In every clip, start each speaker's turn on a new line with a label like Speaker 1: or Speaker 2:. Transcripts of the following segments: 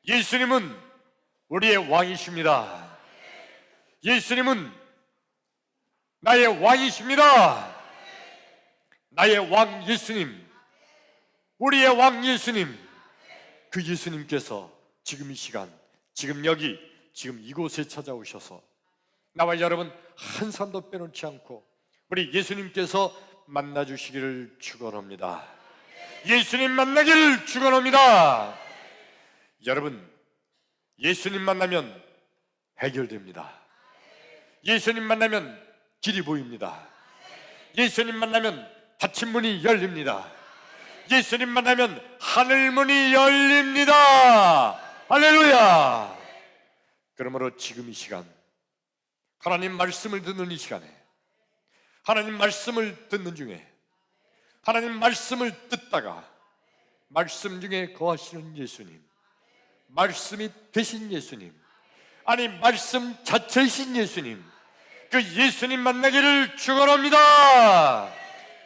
Speaker 1: 예수님은 우리의 왕이십니다. 예수님은 나의 왕이십니다. 나의 왕 예수님, 우리의 왕 예수님, 그 예수님께서 지금 이 시간, 지금 여기, 지금 이곳에 찾아오셔서 나와 여러분 한 사람도 빼놓지 않고 우리 예수님께서 만나주시기를 축원합니다. 예수님 만나기를 축원합니다. 여러분, 예수님 만나면 해결됩니다. 예수님 만나면 길이 보입니다. 예수님 만나면 닫힌 문이 열립니다. 예수님 만나면 하늘 문이 열립니다. 할렐루야. 그러므로 지금 이 시간, 하나님 말씀을 듣는 이 시간에, 하나님 말씀을 듣는 중에, 하나님 말씀을 듣다가 말씀 중에 거하시는 예수님, 말씀이 되신 예수님, 아니 말씀 자체이신 예수님, 그 예수님 만나기를 축원합니다.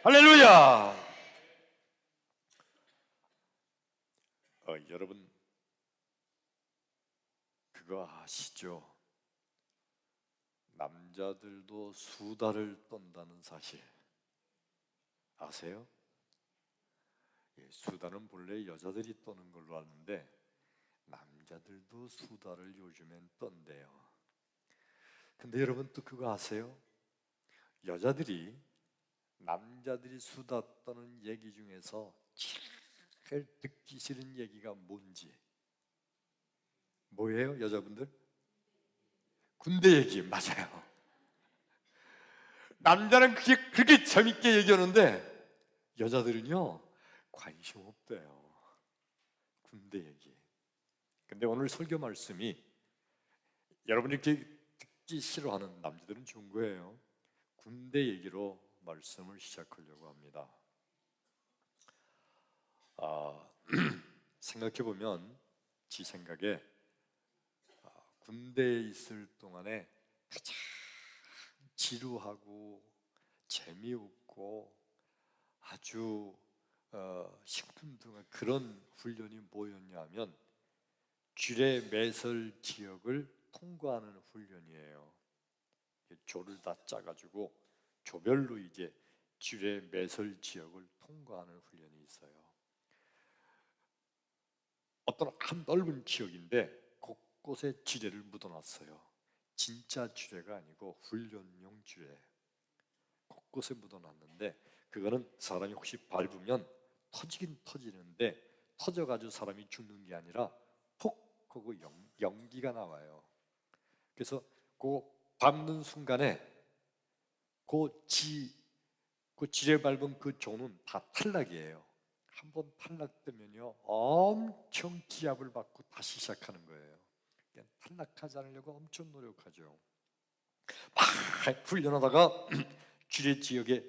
Speaker 1: 할렐루야. 여러분 그거 아시죠? 남자들도 수다를 떤다는 사실 아세요? 수다는 본래 여자들이 떠는 걸로 아는데 남자들도 수다를 요즘엔 떤대요. 근데 여러분 또 그거 아세요? 여자들이 남자들이 수다 떠는 얘기 중에서 제일 듣기 싫은 얘기가 뭔지 뭐예요? 여자분들? 군대 얘기. 맞아요. 남자는 그렇게 재밌게 얘기하는데 여자들은요 관심 없대요. 군대 얘기. 근데 오늘 설교 말씀이 여러분이 이렇게 듣기 싫어하는 남자들은 좋은 거예요. 군대 얘기로 말씀을 시작하려고 합니다. 생각해보면 제 생각에 군대에 있을 동안에 가장 지루하고 재미없고 아주 심쿵둥한 그런 훈련이 뭐였냐면 주례 매설 지역을 통과하는 훈련이에요. 조를 다 짜가지고 조별로 이제 주례 매설 지역을 통과하는 훈련이 있어요. 어떤 한 넓은 지역인데 곳곳에 지뢰를 묻어놨어요. 진짜 지뢰가 아니고 훈련용 지뢰. 곳곳에 묻어놨는데 그거는 사람이 혹시 밟으면 터지긴 터지는데 터져가지고 사람이 죽는 게 아니라 폭 하고 연기가 나와요. 그래서 그 밟는 순간에 그 지뢰 밟은 그 조는 다 탈락이에요. 한번 탈락되면요 엄청 기합을 받고 다시 시작하는 거예요. 탈락하지 않으려고 엄청 노력하죠. 막 훈련하다가 주례 지역에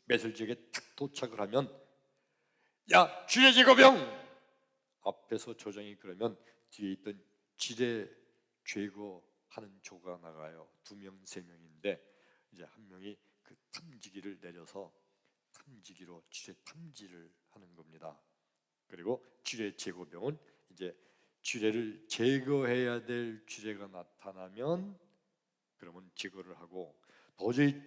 Speaker 1: 매설 지역에 딱 도착을 하면 야 주례 제거병 앞에서 조정이 그러면 뒤에 있던 지뢰 제거하는 조가 나가요. 2명 3명인데 이제 한 명이 그 탐지기를 내려서 탐지기로 주례 탐지를 하는 겁니다. 그리고 주례 제거병은 이제 주례를 제거해야 될 주례가 나타나면 그러면 제거를 하고 도저히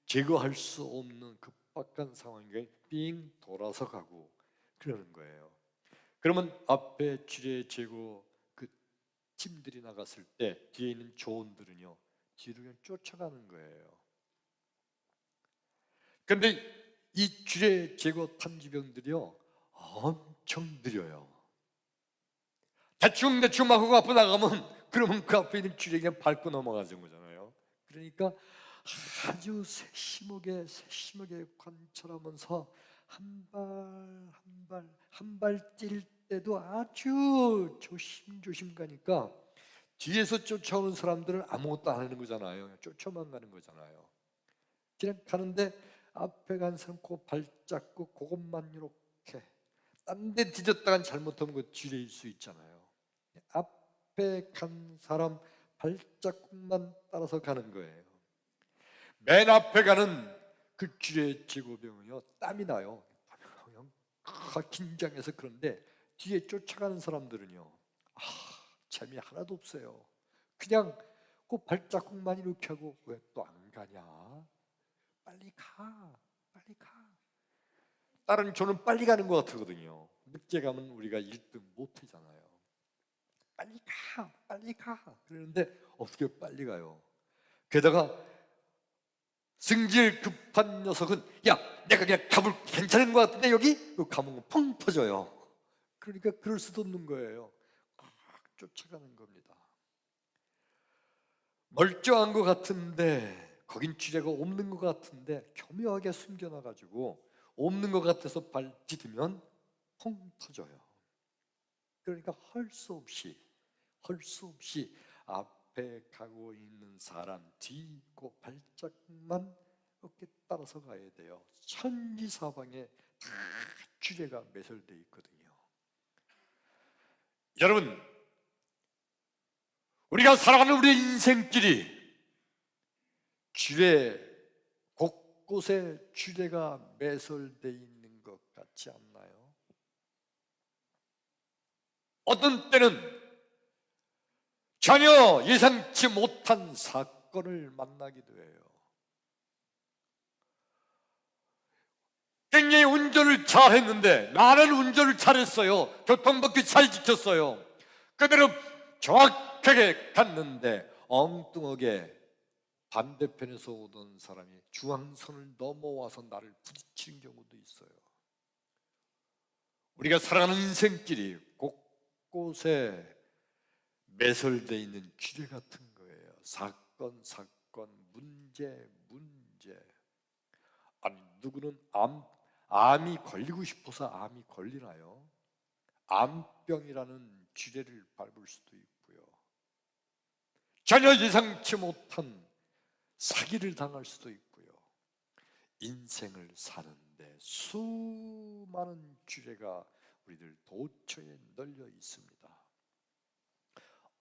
Speaker 1: 제거할 수 없는 급박한 상황에 삥 돌아서 가고 그러는 거예요. 그러면 앞에 주례 제거 그 팀들이 나갔을 때 뒤에 있는 조원들은요 뒤로 그냥 쫓아가는 거예요. 그런데 이 주례 제거 탐지병들이요 엄청 느려요. 대충 막 하고 앞으로 나가면 그러면 그 앞에 있는 주례 그냥 밟고 넘어가는 거잖아요. 그러니까 아주 세심하게 관찰하면서 한 발 뛸 때도 아주 조심 가니까 뒤에서 쫓아오는 사람들은 아무것도 안 하는 거잖아요. 쫓아만 가는 거잖아요. 그냥 가는데 앞에 간 사람 그 발잡고 그것만 이렇게 딴 데 뒤졌다간 잘못하면 그 지뢰일 수 있잖아요. 앞에 간 사람 발자국만 따라서 가는 거예요. 맨 앞에 가는 그 주례 제거병은요 땀이 나요. 긴장해서. 그런데 뒤에 쫓아가는 사람들은요 재미 하나도 없어요. 그냥 그 발자국만 이렇게 하고 왜 또 안 가냐? 빨리 가, 빨리 가. 다른 조는 빨리 가는 것 같거든요. 늦게 가면 우리가 1등 못 하잖아요. 빨리 가, 빨리 가. 그러는데 어떻게 빨리 가요? 게다가 승질 급한 녀석은 야, 내가 그냥 가볼 괜찮은 것 같은데 여기? 가면 펑 터져요. 그러니까 그럴 수도 없는 거예요. 막 쫓아가는 겁니다. 멀쩡한 것 같은데 거긴 쥐레가 없는 것 같은데 교묘하게 숨겨놔가지고 없는 것 같아서 발 디디면 펑 터져요. 그러니까 할 수 없이 앞에 가고 있는 사람 뒤 그 발자국만 이렇게 따라서 가야 돼요. 천지사방에 다 쥐레가 매설되어 있거든요. 여러분, 우리가 살아가는 우리 인생길이 쥐레, 곳곳에 쥐레가 매설되어 있는 것 같지 않나요? 어떤 때는 전혀 예상치 못한 사건을 만나기도 해요. 굉장히 운전을 잘했는데 나는 운전을 잘했어요. 교통법규 잘 지켰어요. 그대로 정확하게 갔는데 엉뚱하게 반대편에서 오던 사람이 중앙선을 넘어와서 나를 부딪히는 경우도 있어요. 우리가 살아가는 인생길이 곳곳에 매설되어 있는 쥐레 같은 거예요. 사건, 문제. 아니, 누구는 암이 걸리고 싶어서 암이 걸리나요? 암병이라는 쥐레를 밟을 수도 있고요. 전혀 예상치 못한 사기를 당할 수도 있고요. 인생을 사는데 수많은 쥐레가 우리들 도처에 널려 있습니다.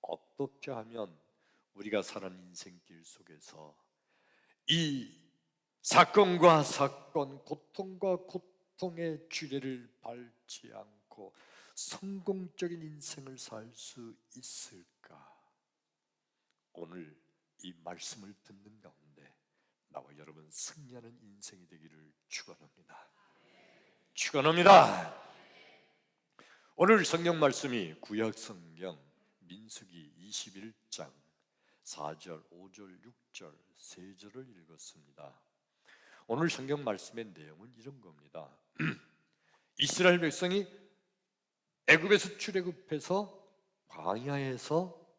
Speaker 1: 어떻게 하면 우리가 사는 인생길 속에서 이 사건과 사건, 고통과 고통의 쥐레를 밟지 않고 성공적인 인생을 살 수 있을까? 오늘 이 말씀을 듣는 가운데 나와 여러분 승리하는 인생이 되기를 축원합니다. 축원합니다. 오늘 성경 말씀이 구약 성경 민수기 21장 4절, 5절, 6절, 3절을 읽었습니다. 오늘 성경 말씀의 내용은 이런 겁니다. 이스라엘 백성이 애굽에서 출애굽해서 광야에서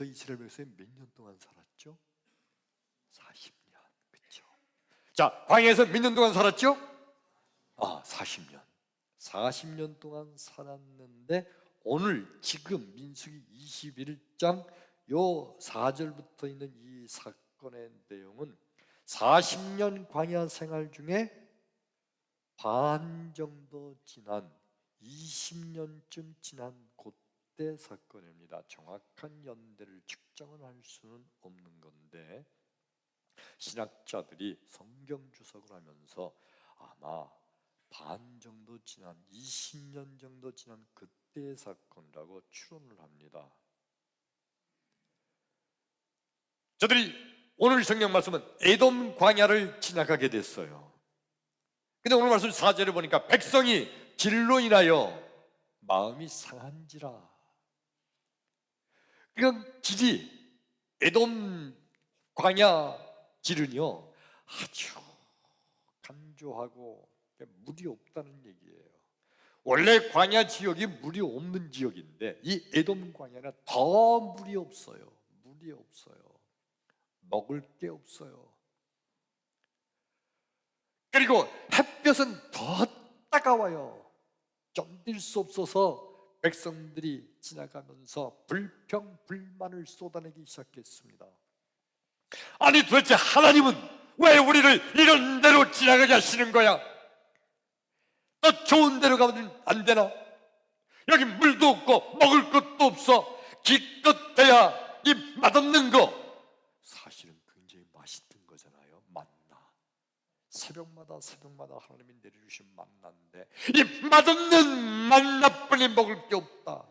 Speaker 1: 이스라엘 백성이 몇 년 동안 살았죠? 40년. 그렇죠? 자, 광야에서 몇 년 동안 살았죠? 40년. 40년 동안 살았는데 오늘 지금 민수기 21장 요 4절부터 있는 이 사건의 내용은 40년 광야 생활 중에 반 정도 지난 20년쯤 지난 그때 사건입니다. 정확한 연대를 측정을 할 수는 없는 건데 신학자들이 성경 주석을 하면서 아마 반 정도 지난 20년 정도 지난 그때의 사건이라고 추론을 합니다. 저들이 오늘 성경 말씀은 에돔 광야를 지나가게 됐어요. 근데 오늘 말씀 4절에 보니까 백성이 질로 인하여 마음이 상한지라. 그러니까 질이 에돔 광야 질은요 아주 간조하고 물이 없다는 얘기예요. 원래 광야 지역이 물이 없는 지역인데 이 에돔 광야는 더 물이 없어요. 먹을 게 없어요. 그리고 햇볕은 더 따가워요. 견딜 수 없어서 백성들이 지나가면서 불평불만을 쏟아내기 시작했습니다. 아니 도대체 하나님은 왜 우리를 이런 데로 지나가게 하시는 거야? 더 좋은 데로 가면 안 되나? 여기 물도 없고 먹을 것도 없어. 기껏 돼야 이 맛없는 거. 사실은 굉장히 맛있던 거잖아요. 만나. 새벽마다 하나님이 내려주신 만나인데 이 맛없는 만나뿐이 먹을 게 없다.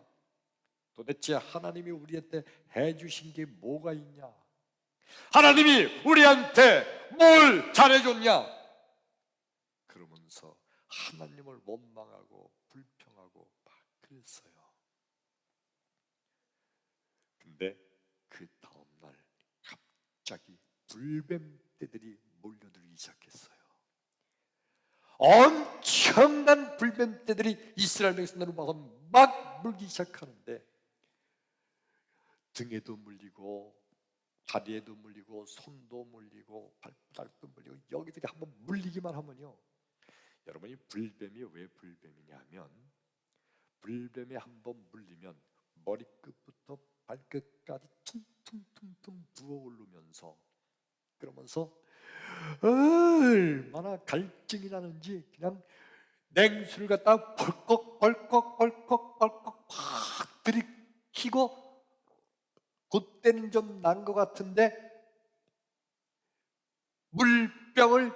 Speaker 1: 도대체 하나님이 우리한테 해주신 게 뭐가 있냐? 하나님이 우리한테 뭘 잘해줬냐? 그러면서 하나님을 원망하고 불평하고 막 그랬어요. 근데 그 다음날 갑자기 불뱀떼들이 몰려들기 시작했어요. 엄청난 불뱀떼들이 이스라엘 백성들을 막 물기 시작하는데 등에도 물리고 다리에도 물리고 손도 물리고 발바닥도 물리고 여기저기 한번 물리기만 하면요, 여러분이 불뱀이 왜 불뱀이냐면 불뱀이 한번 물리면 머리끝부터 발끝까지 퉁퉁퉁퉁 부어오르면서 그러면서 얼마나 갈증이 나는지 그냥 냉수를 갖다가 벌컥 확 들이키고 그때는 좀 난 것 같은데 물병을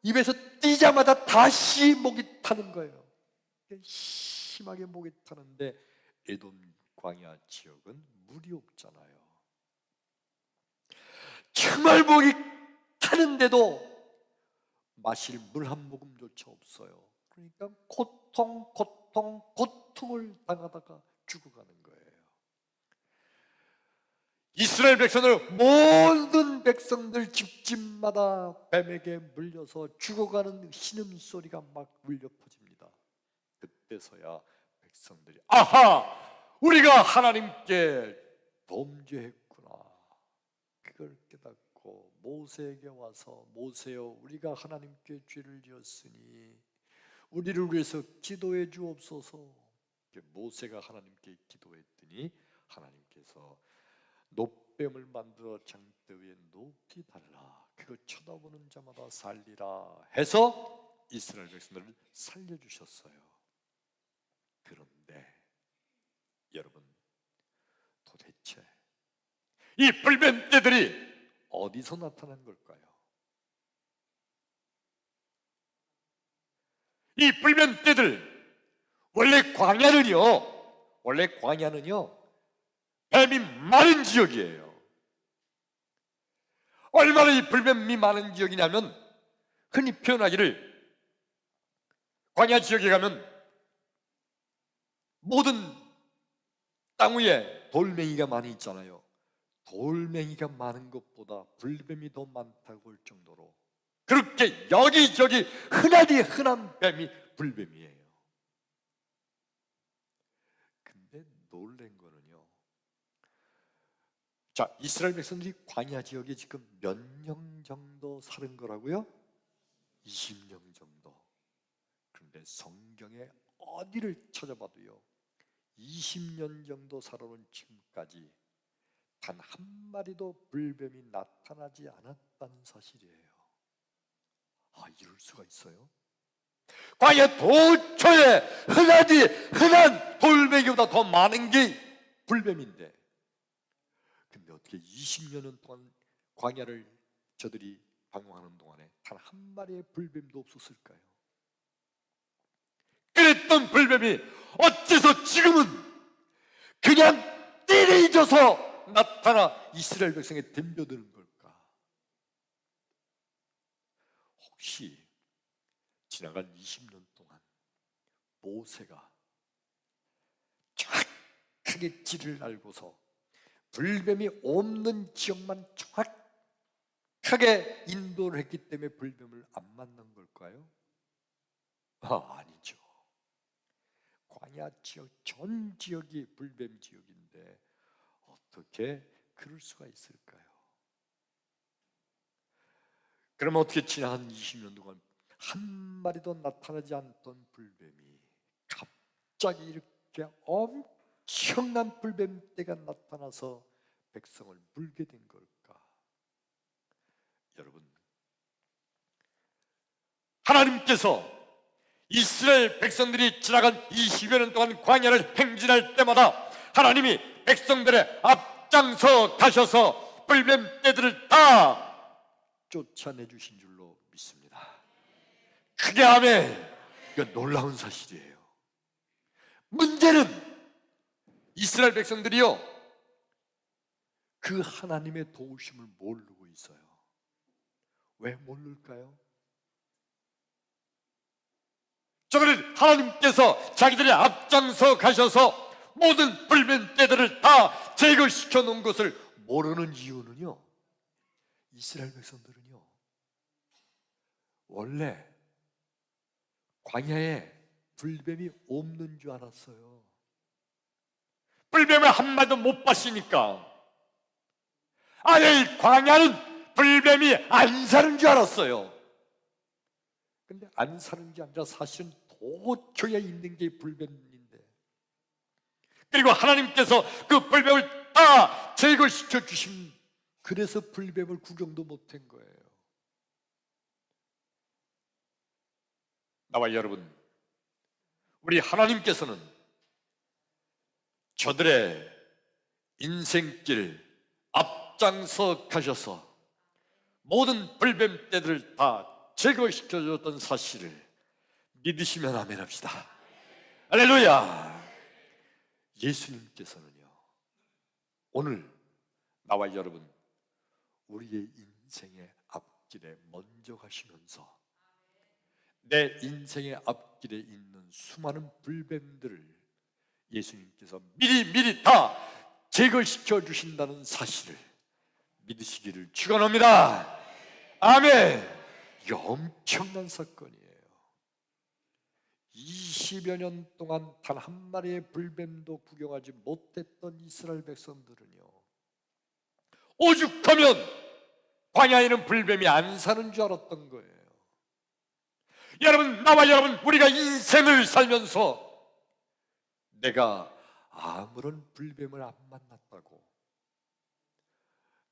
Speaker 1: 입에서 띄자마자 다시 목이 타는 거예요. 심하게 목이 타는데 에돔 광야 지역은 물이 없잖아요. 정말 목이 타는데도 마실 물 한 모금조차 없어요. 그러니까 고통을 당하다가 죽어가는 거예요. 이스라엘 백성들, 모든 백성들 집집마다 뱀에게 물려서 죽어가는 신음소리가 막 울려 퍼집니다. 그때서야 백성들이 아하! 우리가 하나님께 범죄했구나, 그걸 깨닫고 모세에게 와서 모세여, 우리가 하나님께 죄를 지었으니 우리를 위해서 기도해 주옵소서. 모세가 하나님께 기도했더니 하나님께서 놋뱀을 만들어 장대 위에 높이 달라, 그거 쳐다보는 자마다 살리라 해서 이스라엘 백성들을 살려주셨어요. 그런데 여러분, 도대체 이 불뱀떼들이 어디서 나타난 걸까요? 이 불뱀떼들, 원래 광야는요 뱀이 많은 지역이에요. 얼마나 이 불뱀이 많은 지역이냐면 흔히 표현하기를 광야 지역에 가면 모든 땅 위에 돌멩이가 많이 있잖아요. 돌멩이가 많은 것보다 불뱀이 더 많다고 할 정도로 그렇게 여기저기 흔한 뱀이 불뱀이에요. 근데 놀란 거는요, 자, 이스라엘 백성들이 광야 지역에 지금 몇 년 정도 사는 거라고요? 20년 정도. 그런데 성경에 어디를 찾아봐도요 20년 정도 살아온 지금까지 단 한 마리도 불뱀이 나타나지 않았다는 사실이에요. 이럴 수가 있어요? 광야 도처에 흔한 돌멩이보다 더 많은 게 불뱀인데, 근데 어떻게 20년 동안 광야를 저들이 방황하는 동안에 단 한 마리의 불뱀도 없었을까요? 그랬던 불뱀이 어째서 지금은 그냥 띠리 져서 나타나 이스라엘 백성에 덤벼드는 걸까? 혹시 지나간 20년 동안 모세가 정확하게 찌를 알고서 불뱀이 없는 지역만 정확하게 인도를 했기 때문에 불뱀을 안 만난 걸까요? 아니죠. 광야 지역 전 지역이 불뱀 지역인데 어떻게 그럴 수가 있을까요? 그러면 어떻게 지난 20년 동안 한 마리도 나타나지 않던 불뱀이 갑자기 이렇게 엄청난 불뱀떼가 나타나서 백성을 물게 된 걸까? 여러분, 하나님께서 이스라엘 백성들이 지나간 20여 년 동안 광야를 행진할 때마다 하나님이 백성들의 앞장서 가셔서 불뱀떼들을 다 쫓아내 주신 줄로 믿습니다. 크게 아멘. 이건 놀라운 사실이에요. 문제는 이스라엘 백성들이요, 그 하나님의 도우심을 모르고 있어요. 왜 모를까요? 저들은 하나님께서 자기들의 앞장서 가셔서 모든 불변 때들을 다 제거시켜 놓은 것을 모르는 이유는요, 이스라엘 백성들은요, 원래 광야에 불뱀이 없는 줄 알았어요. 불뱀을 한 마디도 못 봤으니까 아예 이 광야는 불뱀이 안 사는 줄 알았어요. 근데 안 사는 게 아니라 사실은 도처에 있는 게 불뱀인데, 그리고 하나님께서 그 불뱀을 다 제거시켜 주신, 그래서 불뱀을 구경도 못한 거예요. 나와 여러분, 우리 하나님께서는 저들의 인생길 앞장서 가셔서 모든 불뱀 떼들을 다 제거시켜 줬던 사실을 믿으시면 아멘 합시다. 할렐루야. 예수님께서는요, 오늘 나와 여러분, 우리의 인생의 앞길에 먼저 가시면서 내 인생의 앞길에 있는 수많은 불뱀들을 예수님께서 미리 다 제거시켜 주신다는 사실을 믿으시기를 축원합니다. 아멘. 이게 엄청난 사건이에요. 20여 년 동안 단 한 마리의 불뱀도 구경하지 못했던 이스라엘 백성들은요, 오죽하면 광야에는 불뱀이 안 사는 줄 알았던 거예요. 여러분, 나와 여러분, 우리가 인생을 살면서 내가 아무런 불뱀을 안 만났다고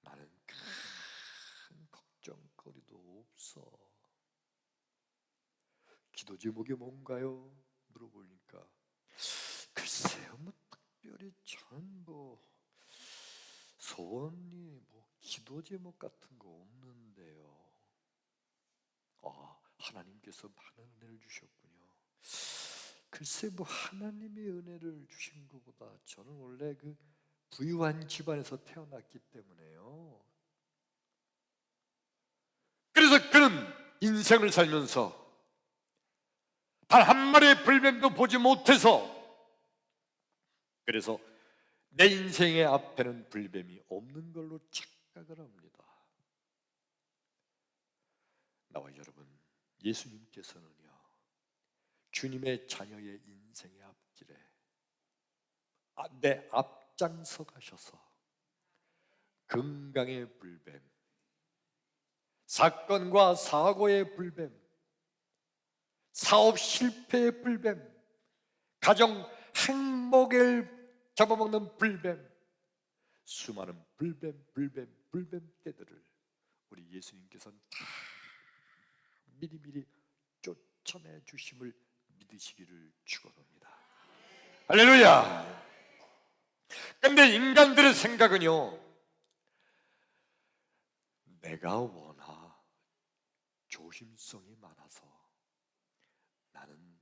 Speaker 1: 나는 큰 걱정거리도 없어. 기도 제목이 뭔가요? 물어보니까 글쎄요, 뭐 특별히 저는 뭐 소원이 뭐 기도 제목 같은 거 없는데요. 하나님께서 많은 은혜를 주셨군요. 글쎄, 뭐 하나님의 은혜를 주신 것보다 저는 원래 그 부유한 집안에서 태어났기 때문에요. 그래서 그는 인생을 살면서 단 한 마리의 불뱀도 보지 못해서, 그래서 내 인생의 앞에는 불뱀이 없는 걸로 착각을 합니다. 나와 여러분, 예수님께서는요, 주님의 자녀의 인생의 앞길에 내 앞장서 가셔서 건강의 불뱀, 사건과 사고의 불뱀, 사업 실패의 불뱀, 가정 행복을 잡아먹는 불뱀, 수많은 불뱀 떼들을 우리 예수님께서는 다 미리 쫓아내 주심을 믿으시기를 축원합니다. 할렐루야. 근데 인간들의 생각은요, 내가 워낙 조심성이 많아서 나는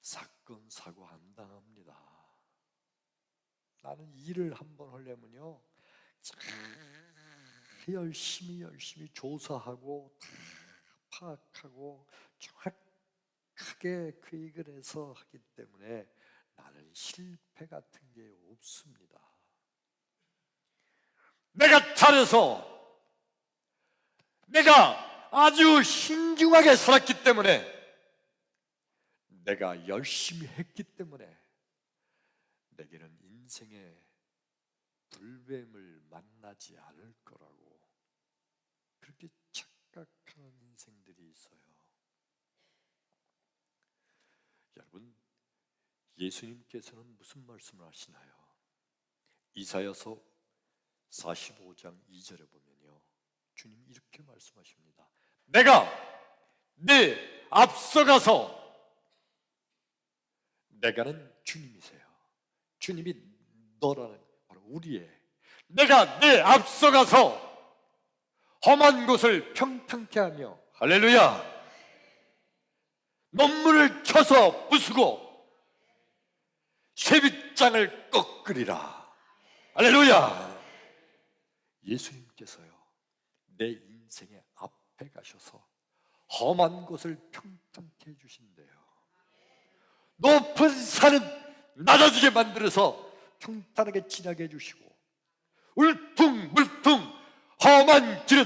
Speaker 1: 사건 사고 안 당합니다. 나는 일을 한번 하려면요, 열심히 조사하고 파악하고 정확하게 계획을 해서 하기 때문에 나는 실패 같은 게 없습니다. 내가 잘해서, 내가 아주 신중하게 살았기 때문에, 내가 열심히 했기 때문에 내게는 인생의 불뱀을 만나지 않을 거라고 그렇게 착각하는 인생들이 있어요. 여러분, 예수님께서는 무슨 말씀을 하시나요? 이사야서 45장 2절에 보면요, 주님 이렇게 말씀하십니다. 내가 네 앞서가서, 내가는 주님이세요. 주님이 너라는 바로 우리의, 내가 네 앞서가서 험한 곳을 평탄케 하며, 할렐루야, 논문을 쳐서 부수고 쇠빛 쇠빗장을 꺾으리라. 할렐루야. 예수님께서요, 내 인생의 앞에 가셔서 험한 곳을 평탄케 해주신대요. 높은 산은 낮아지게 만들어서 평탄하게 지나게 해주시고, 울퉁물퉁 험한 길은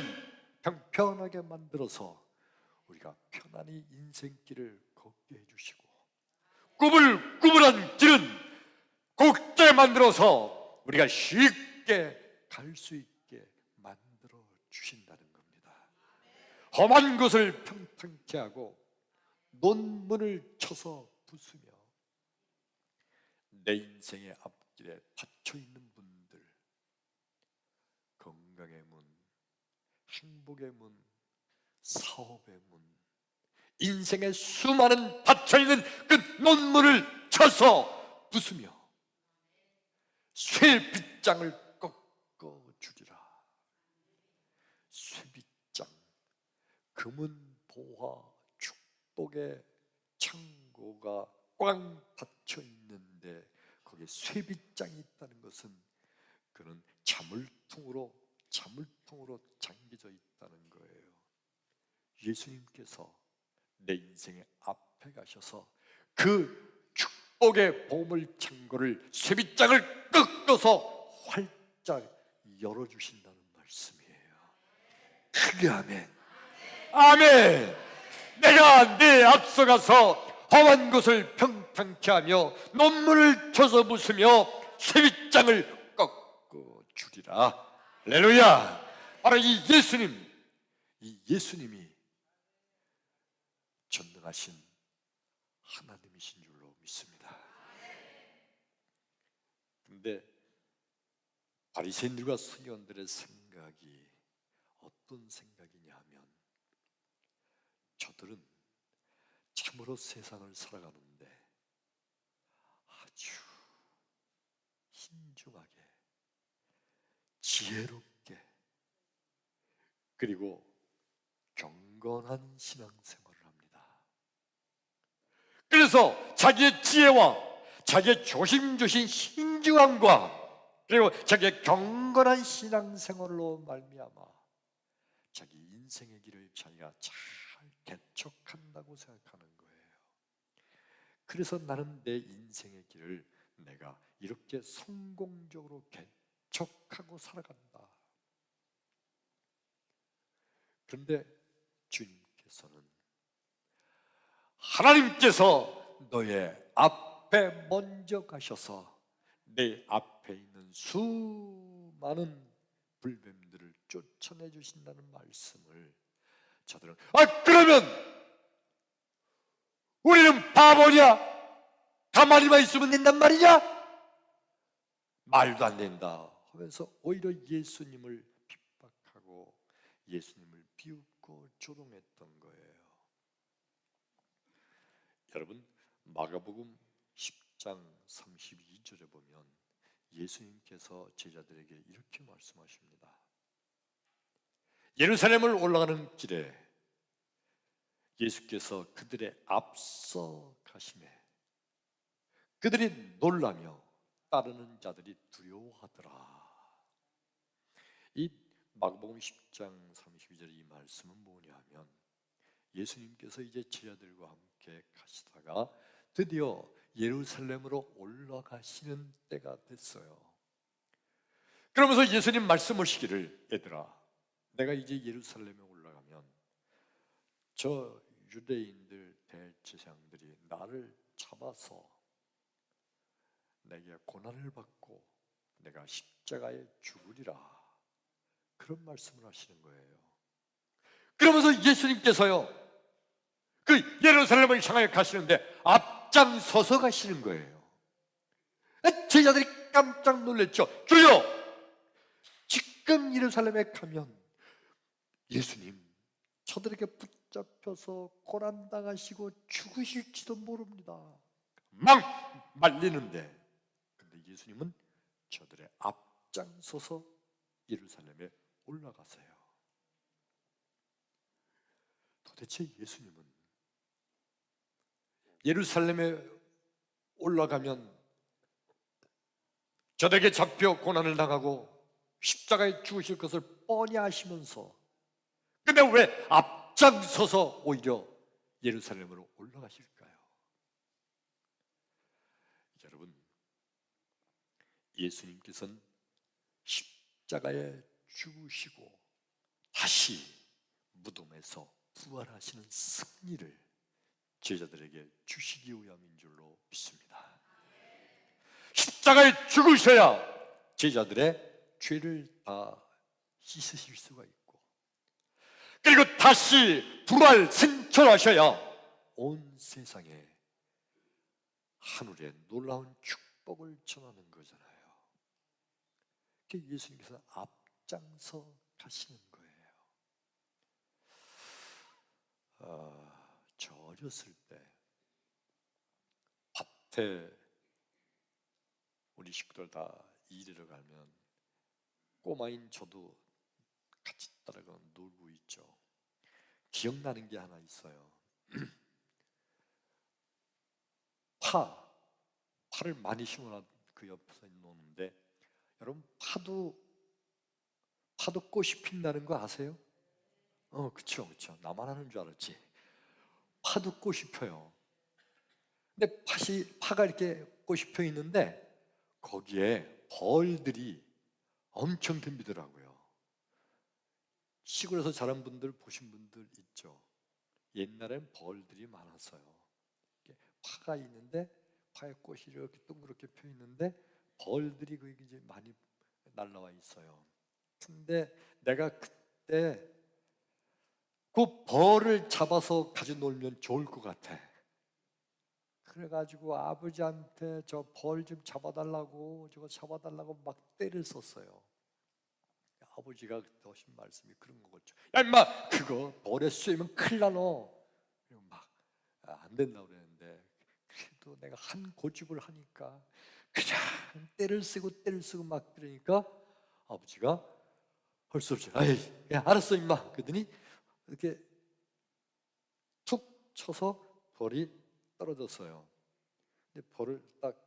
Speaker 1: 평평하게 만들어서 우리가 편안히 인생길을 걷게 해주시고, 꾸불꾸불한 길은 곱게 만들어서 우리가 쉽게 갈 수 있게 만들어 주신다는 겁니다. 험한 곳을 평탄케 하고 논문을 쳐서 부수며 내 인생의 앞길에 닫혀있는 분들, 건강의 문, 행복의 문, 사업의 문, 인생의 수많은 닫혀있는 그 논문을 쳐서 부수며 쇠빗장을 꺾어주리라. 쇠빗장, 금은 보화 축복의 창고가 꽝 닫혀 있는데 거기에 쇠빗장이 있다는 것은 그는 자물통으로 잠겨져 있다는 거예요. 예수님께서 내 인생의 앞에 가셔서 그 축복의 보물 창고를, 쇠빗장을 꺾어서 활짝 열어주신다는 말씀이에요. 크게 아멘. 아멘. 내가 내 앞서가서 험한 곳을 평탄케 하며 논문을 쳐서 부수며 쇠빗장을 꺾어주리라. 할렐루야. 바로 이 예수님이 전능하신 하나님이신 줄로 믿습니다. 그런데 바리새인들과 서기관들의 생각이 어떤 생각이냐 하면, 저들은 참으로 세상을 살아가는데 아주 신중하게, 지혜롭게, 그리고 경건한 신앙생활을 합니다. 그래서 자기의 지혜와 자기의 조심조심 신중함과 그리고 자기의 경건한 신앙생활로 말미암아 자기 인생의 길을 자기가 잘 개척한다고 생각하는 거예요. 그래서 나는 내 인생의 길을 내가 이렇게 성공적으로 개척하고 살아간다. 그런데 주님께서는, 하나님께서 너의 앞에 먼저 가셔서 내 앞에 있는 수많은 불뱀들을 쫓아내 주신다는 말씀을 저들은, 그러면 우리는 바보냐? 가만히만 있으면 된단 말이냐? 말도 안 된다 하면서 오히려 예수님을 핍박하고 예수님을 비웃고 조롱했던 거예요. 여러분, 마가복음 10장 32절에 보면 예수님께서 제자들에게 이렇게 말씀하십니다. 예루살렘을 올라가는 길에 예수께서 그들의 앞서 가시매 그들이 놀라며 따르는 자들이 두려워하더라. 이 마가복음 10장 32절 이 말씀은 뭐냐 하면, 예수님께서 이제 제자들과 함께 가시다가 드디어 예루살렘으로 올라가시는 때가 됐어요. 그러면서 예수님 말씀하시기를, 얘들아, 내가 이제 예루살렘에 올라가면 저 유대인들 대제사장들이 나를 잡아서 내게 고난을 받고 내가 십자가에 죽으리라, 그런 말씀을 하시는 거예요. 그러면서 예수님께서요, 그 예루살렘을 향하여 가시는데 앞장서서 가시는 거예요. 제자들이 깜짝 놀랐죠. 주여, 지금 예루살렘에 가면 예수님 저들에게 붙잡혀서 고난당하시고 죽으실지도 모릅니다. 막 말리는데, 근데 예수님은 저들의 앞장서서 예루살렘에 올라가세요. 도대체 예수님은 예루살렘에 올라가면 저에게 잡혀 고난을 당하고 십자가에 죽으실 것을 뻔히 아시면서 근데 왜 앞장서서 오히려 예루살렘으로 올라가실까요? 여러분, 예수님께서는 십자가에 죽으시고 다시 무덤에서 부활하시는 승리를 제자들에게 주시기 위함인 줄로 믿습니다. 십자가에 죽으셔야 제자들의 죄를 다 씻으실 수가 있고, 그리고 다시 부활 승천하셔야 온 세상에 하늘의 놀라운 축복을 전하는 거잖아요. 예수님께서 앞장서 가시는 거예요. 저 어렸을 때 밭에 우리 식구들 다 일하러 가면 꼬마인 저도 같이 따라가 놀고 있죠. 기억나는 게 하나 있어요. 파를 많이 심어놔 그 옆에서 노는데, 여러분 파도 꽃이 핀다는 거 아세요? 그쵸. 나만 하는 줄 알았지. 파도 꽃이 펴요. 근데 파가 이렇게 꽃이 펴 있는데 거기에 벌들이 엄청 덤비더라고요. 시골에서 자란 분들 보신 분들 있죠. 옛날엔 벌들이 많았어요. 파가 있는데 파에 꽃이 이렇게 둥그렇게 펴 있는데 벌들이 거기 이제 많이 날라와 있어요. 근데 내가 그때 그 벌을 잡아서 가지고 놀면 좋을 것 같아. 그래가지고 아버지한테 저 벌 좀 잡아달라고, 저거 잡아달라고 막 때를 썼어요. 아버지가 그때 하신 말씀이 그런 거겠죠. 야 임마, 그거 벌에 쏘이면 큰일 나너. 막 안 된다고 그랬는데, 그래도 내가 한 고집을 하니까 그냥 때를 쓰고 막 그러니까 아버지가 할 수 없이 아이, 야, 알았어 임마. 그러더니 이렇게 툭 쳐서 벌이 떨어졌어요. 근데 벌을 딱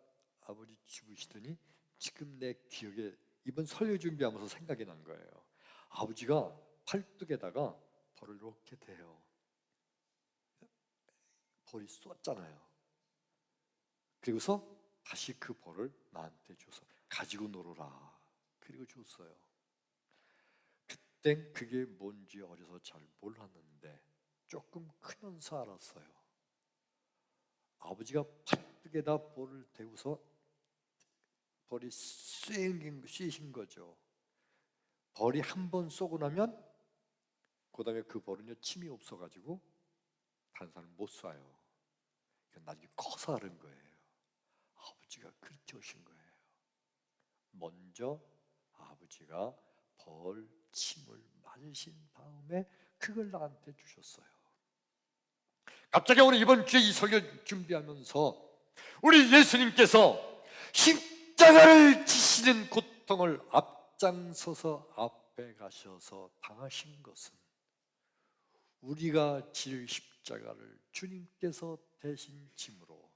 Speaker 1: 아버지 집으시더니 지금 내 기억에 이번 설교 준비하면서 생각이 난 거예요. 아버지가 팔뚝에다가 벌을 이렇게 대요. 벌이 쏘잖아요. 그리고서 다시 그 벌을 나한테 줘서 가지고 놀아라. 그리고 줬어요. 그땐 그게 뭔지 어려서 잘 몰랐는데 조금 크면서 알았어요. 아버지가 팔뚝에다 벌을 대고서 벌이 쏘이신 거죠. 벌이 한 번 쏘고 나면 그 다음에 그 벌은요 침이 없어가지고 다른 사람 못 쏴요. 나중에 커서 알은 거예요. 아버지가 그렇게 오신 거예요. 먼저 아버지가 벌 침을 맞으신 다음에 그걸 나한테 주셨어요. 갑자기 오늘 이번 주에 이 설교 준비하면서 우리 예수님께서 십자가를 지시는 고통을 앞장서서 앞에 가셔서 당하신 것은 우리가 질 십자가를 주님께서 대신 짐으로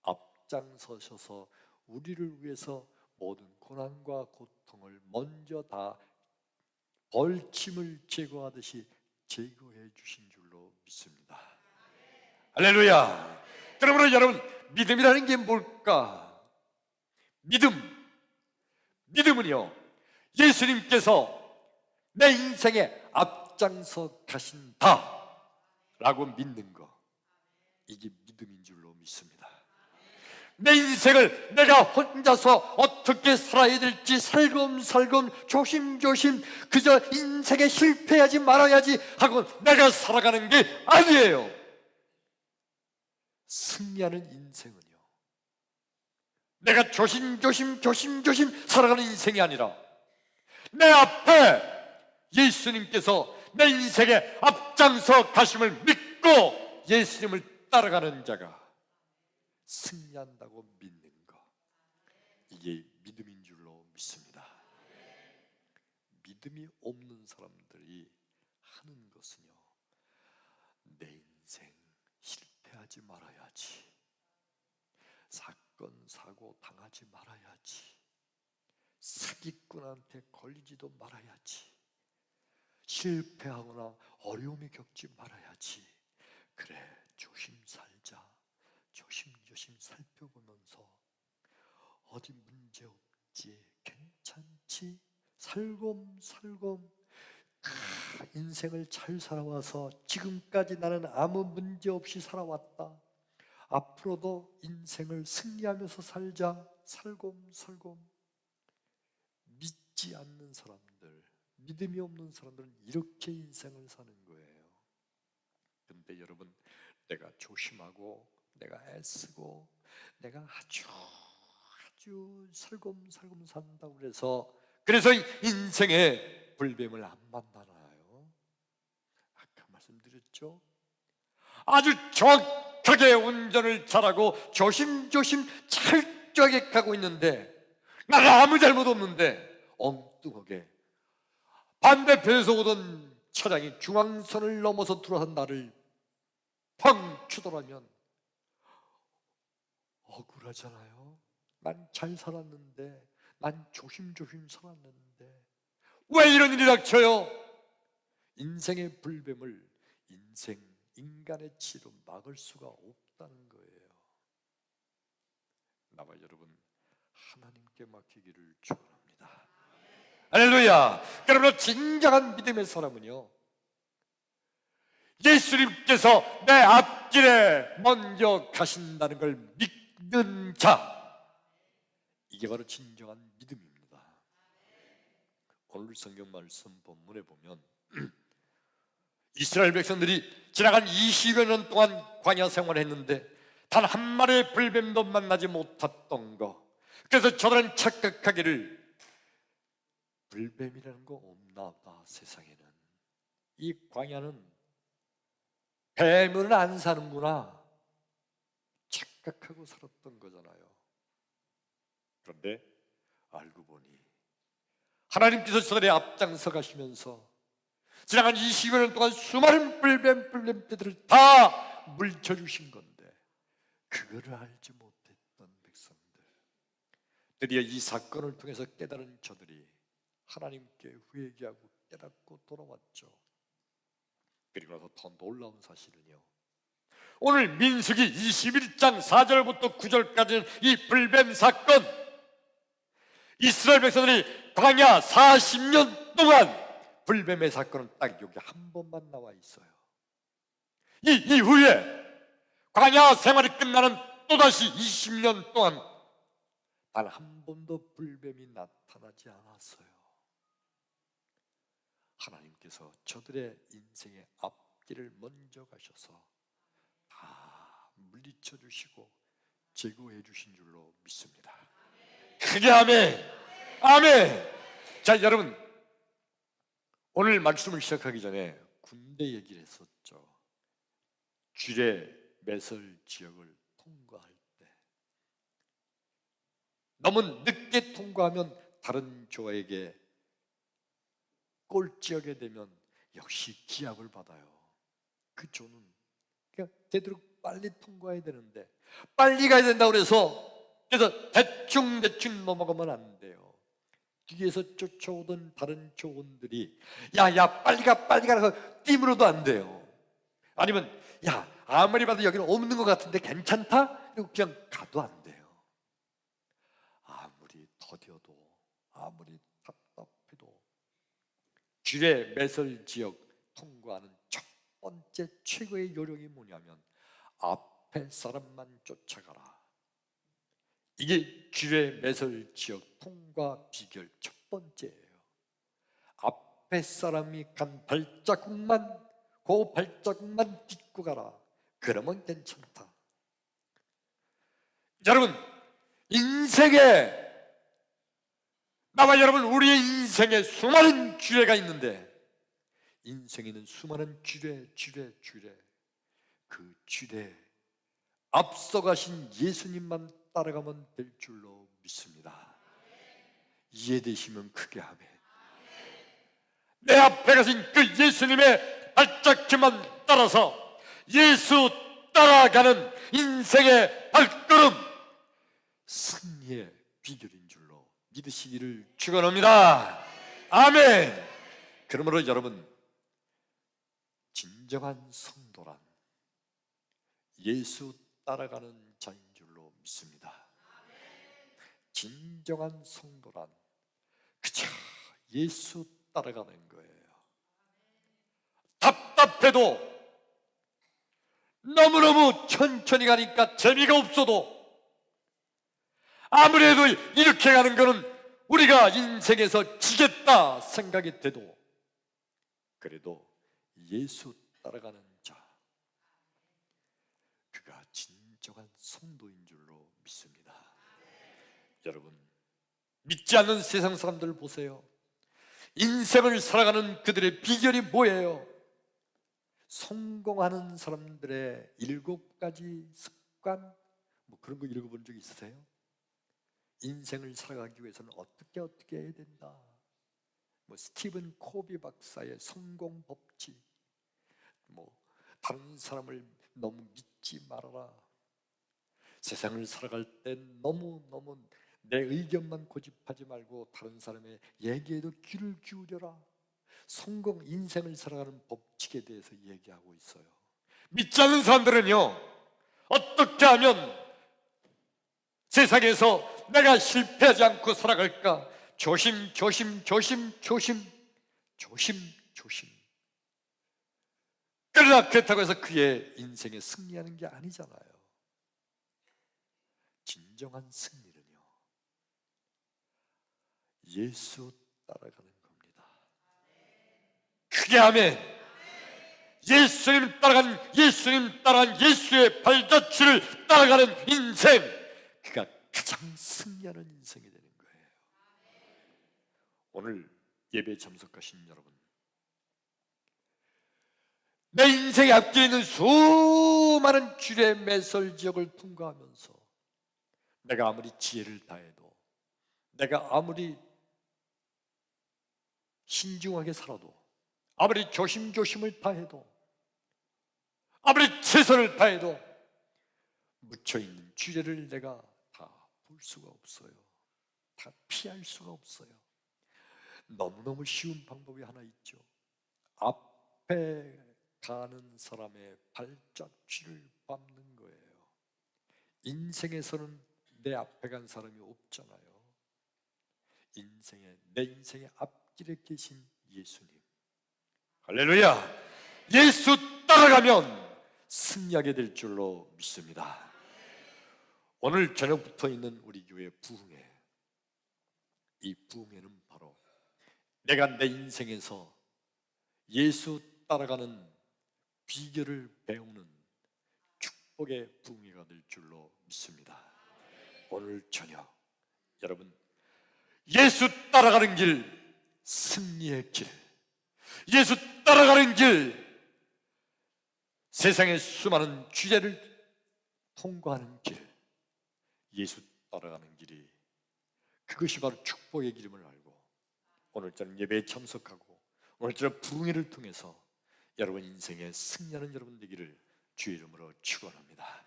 Speaker 1: 앞장서셔서 우리를 위해서 모든 고난과 고통을 먼저 다 벌침을 제거하듯이 제거해 주신 줄로 믿습니다. 할렐루야. 그러므로 여러분, 믿음이라는 게 뭘까? 믿음은요, 예수님께서 내 인생에 앞장서 가신다라고 믿는 거, 이게 믿음인 줄로 믿습니다. 내 인생을 내가 혼자서 어떻게 살아야 될지 살금살금 조심조심 그저 인생에 실패하지 말아야지 하고 내가 살아가는 게 아니에요. 승리하는 인생은요, 내가 조심조심 살아가는 인생이 아니라 내 앞에 예수님께서 내 인생에 앞장서 가심을 믿고 예수님을 따라가는 자가 승리한다고 믿는 것, 이게 믿음인 줄로 믿습니다. 믿음이 없는 사람들이 하는 것은요, 내 인생 실패하지 말아야지, 사건 사고 당하지 말아야지. 사기꾼한테 걸리지도 말아야지. 실패하거나 어려움이 겪지 말아야지. 그래, 조심 살자. 조심조심 살펴보면서 어디 문제 없지, 괜찮지, 살곰살곰 인생을 잘 살아와서 지금까지 나는 아무 문제 없이 살아왔다. 앞으로도 인생을 승리하면서 살자. 살곰살곰. 믿지 않는 사람들, 믿음이 없는 사람들은 이렇게 인생을 사는 거예요. 근데 여러분, 내가 조심하고 내가 애쓰고 내가 아주 살곰살곰 산다고 그래서 인생의 불뱀을 안 만나나요? 아까 말씀드렸죠? 아주 정확하게 운전을 잘하고 조심조심 철저하게 가고 있는데 나는 아무 잘못 없는데 엉뚱하게 반대편에서 오던 차량이 중앙선을 넘어서 들어와서 나를 펑 추돌하면 억울하잖아요. 난 잘 살았는데, 난 조심조심 살았는데 왜 이런 일이 닥쳐요? 인생의 불뱀을 인간의 치로 막을 수가 없다는 거예요. 나와 여러분, 하나님께 맡기기를 축원합니다. 할렐루야. 그러므로 진정한 믿음의 사람은요, 예수님께서 내 앞길에 먼저 가신다는 걸 믿는 자, 이게 바로 진정한 믿음입니다. 오늘 성경 말씀 본문에 보면 이스라엘 백성들이 지나간 20여 년 동안 광야 생활을 했는데 단 한 마리의 불뱀도 만나지 못했던 거. 그래서 저들은 착각하기를 불뱀이라는 거 없나 봐, 세상에는. 이 광야는 뱀은 안 사는구나 착각하고 살았던 거잖아요. 그런데 알고 보니 하나님께서 저들의 앞장서 가시면서 지나간 20여 년 동안 수많은 불뱀떼들을 다 물쳐주신 건데 그거를 알지 못했던 백성들, 드디어 이 사건을 통해서 깨달은 저들이 하나님께 회개하고 깨닫고 돌아왔죠. 그리고 나서 더 놀라운 사실은요, 오늘 민수기 21장 4절부터 9절까지는 이 불뱀 사건, 이스라엘 백성들이 광야 40년 동안 불뱀의 사건은 딱 여기 한 번만 나와 있어요. 이 이후에 광야 생활이 끝나는 또다시 20년 동안 단 한 번도 불뱀이 나타나지 않았어요. 하나님께서 저들의 인생의 앞길을 먼저 가셔서 다 물리쳐 주시고 제거해 주신 줄로 믿습니다. 크게 아멘. 아멘. 자, 여러분, 오늘 말씀을 시작하기 전에 군대 얘기를 했었죠. 주례 매설 지역을 통과할 때 너무 늦게 통과하면 다른 조에게 꼴찌하게 되면 역시 기합을 받아요. 그 조는 그냥 제대로 빨리 통과해야 되는데 빨리 가야 된다고 그래서 대충 넘어가면 안 돼요. 뒤에서 쫓아오던 다른 조원들이 야 빨리 가라고 뛰므로도 안 돼요. 아니면 야 아무리 봐도 여기는 없는 것 같은데 괜찮다? 그리고 그냥 가도 안 돼요. 아무리 더뎌도 아무리 답답해도 주례 매설 지역 통과하는 첫 번째 최고의 요령이 뭐냐면 앞에 사람만 쫓아가라. 이게 주례 매설 지역 통과 비결 첫 번째예요. 앞에 사람이 간 발자국만 딛고 가라. 그러면 괜찮다. 여러분, 인생에 나와 여러분, 우리의 인생에 수많은 주례가 있는데 인생에는 수많은 주례 그 주례 앞서가신 예수님만 따라가면 될 줄로 믿습니다. 이해되시면 크게 아멘. 내 앞에 가신 그 예수님의 발자취만 따라서 예수 따라가는 인생의 발걸음, 승리의 비결인 줄로 믿으시기를 축원합니다. 아멘. 그러므로 여러분, 진정한 성도란 예수 따라가는 자인 줄로 믿습니다. 진정한 성도란 그저 예수 따라가는 거예요. 답답해도, 너무너무 천천히 가니까 재미가 없어도, 아무래도 이렇게 가는 거는 우리가 인생에서 지겠다 생각이 돼도, 그래도 예수 따라가는 자, 그가 진정한 성도인 줄로 믿습니다. 여러분, 믿지 않는 세상 사람들 보세요. 인생을 살아가는 그들의 비결이 뭐예요? 성공하는 사람들의 7가지 습관, 뭐 그런 거 읽어본 적 있으세요? 인생을 살아가기 위해서는 어떻게 해야 된다. 뭐 스티븐 코비 박사의 성공 법칙, 뭐 다른 사람을 너무 믿지 말아라. 세상을 살아갈 때 너무 내 의견만 고집하지 말고 다른 사람의 얘기에도 귀를 기울여라. 성공 인생을 살아가는 법칙에 대해서 얘기하고 있어요. 믿지 않는 사람들은요, 어떻게 하면 세상에서 내가 실패하지 않고 살아갈까? 조심. 그러나 그렇다고 해서 그의 인생에 승리하는 게 아니잖아요. 진정한 승리는요, 예수 따라가는 겁니다. 크게 아멘. 예수님 따라간 예수의 발자취를 따라가는 인생, 그가 가장 승리하는 인생이 되는 거예요. 오늘 예배에 참석하신 여러분, 내 인생에 앞에 있는 수많은 주의 매설 지역을 통과하면서 내가 아무리 지혜를 다해도, 내가 아무리 신중하게 살아도, 아무리 조심을 다해도, 아무리 최선을 다해도 묻혀있는 주제를 내가 다 볼 수가 없어요. 다 피할 수가 없어요. 너무너무 쉬운 방법이 하나 있죠. 앞에 가는 사람의 발자취를 밟는 거예요. 인생에서는 내 앞에 간 사람이 없잖아요. 내 인생의 앞길에 계신 예수님, 할렐루야! 예수 따라가면 승리하게 될 줄로 믿습니다. 오늘 저녁부터 있는 우리 교회 부흥회, 이 부흥회는 바로 내가 내 인생에서 예수 따라가는 비결을 배우는 축복의 부흥회가 될 줄로 믿습니다. 오늘 저녁 여러분, 예수 따라가는 길, 승리의 길, 예수 따라가는 길, 세상의 수많은 주제를 통과하는 길, 예수 따라가는 길이, 그것이 바로 축복의 길임을 알고 오늘처럼 예배에 참석하고 오늘처럼 부흥회를 통해서 여러분 인생에 승리하는 여러분 되기를 주의 이름으로 축원합니다.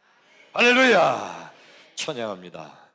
Speaker 1: 할렐루야! 찬양합니다.